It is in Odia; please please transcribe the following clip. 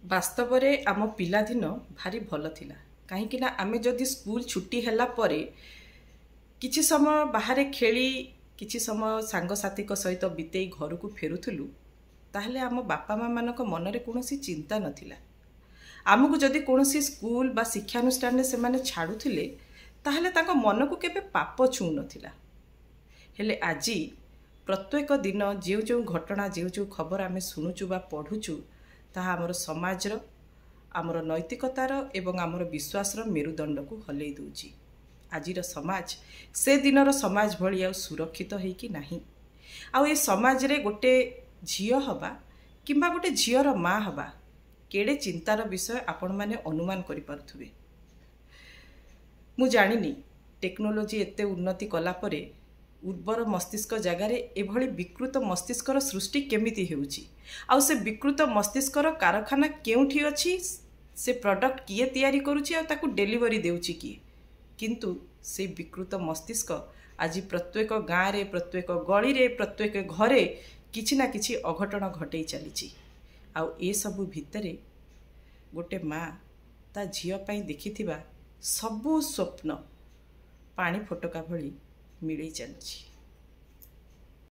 ବାସ୍ତବ ରେ ଆମ ପିଲାଦିନ ଭାରି ଭଲ ଥିଲା। କାହିଁକି ନା ଆମେ ଯଦି ସ୍କୁଲ ଛୁଟି ହେଲା ପରେ କିଛି ସମୟ ବାହାରେ ଖେଳି କିଛି ସମୟ ସାଙ୍ଗସାଥୀଙ୍କ ସହିତ ବିତେଇ ଘରକୁ ଫେରୁଥିଲୁ, ତାହେଲେ ଆମ ବାପା ମା ମାନଙ୍କ ମନରେ କୌଣସି ଚିନ୍ତା ନଥିଲା। ଆମକୁ ଯଦି କୌଣସି ସ୍କୁଲ ବା ଶିକ୍ଷାନୁଷ୍ଠାନରେ ସେମାନେ ଛାଡୁଥିଲେ, ତାହେଲେ ତାଙ୍କ ମନକୁ କେବେ ପାପ ଛୁଁ ନଥିଲା। ହେଲେ ଆଜି ପ୍ରତ୍ୟେକ ଦିନ ଯେଉଁ ଯେଉଁ ଘଟଣା ଯେଉଁ ଯେଉଁ ଖବର ଆମେ ଶୁଣୁଛୁ ବା ପଢୁଛୁ, ତାହା ଆମର ସମାଜର, ଆମର ନୈତିକତାର ଏବଂ ଆମର ବିଶ୍ୱାସର ମେରୁଦଣ୍ଡକୁ ହଲେଇ ଦେଉଛି। ଆଜିର ସମାଜ ସେ ଦିନର ସମାଜ ଭଳି ଆଉ ସୁରକ୍ଷିତ ହେଇକି ନାହିଁ। ଆଉ ଏ ସମାଜରେ ଗୋଟେ ଝିଅ ହବା କିମ୍ବା ଗୋଟେ ଝିଅର ମା ହବା କେଡ଼େ ଚିନ୍ତାର ବିଷୟ ଆପଣମାନେ ଅନୁମାନ କରିପାରୁଥିବେ। ମୁଁ ଜାଣିନି ଟେକ୍ନୋଲୋଜି ଏତେ ଉନ୍ନତି କଲା ପରେ ଉର୍ବର ମସ୍ତିଷ୍କ ଜାଗାରେ ଏଭଳି ବିକୃତ ମସ୍ତିଷ୍କର ସୃଷ୍ଟି କେମିତି ହେଉଛି, ଆଉ ସେ ବିକୃତ ମସ୍ତିଷ୍କର କାରଖାନା କେଉଁଠି ଅଛି, ସେ ପ୍ରଡକ୍ଟ କିଏ ତିଆରି କରୁଛି ଆଉ ତାକୁ ଡେଲିଭରି ଦେଉଛି କିଏ। କିନ୍ତୁ ସେ ବିକୃତ ମସ୍ତିଷ୍କ ଆଜି ପ୍ରତ୍ୟେକ ଗାଁରେ, ପ୍ରତ୍ୟେକ ଗଳିରେ, ପ୍ରତ୍ୟେକ ଘରେ କିଛି ନା କିଛି ଅଘଟଣ ଘଟେଇ ଚାଲିଛି। ଆଉ ଏସବୁ ଭିତରେ ଗୋଟେ ମା ତା ଝିଅ ପାଇଁ ଦେଖିଥିବା ସବୁ ସ୍ୱପ୍ନ ପାଣି ଫୋଟକା ଭଳି ମିଳେଇ ଚାଲିଛି।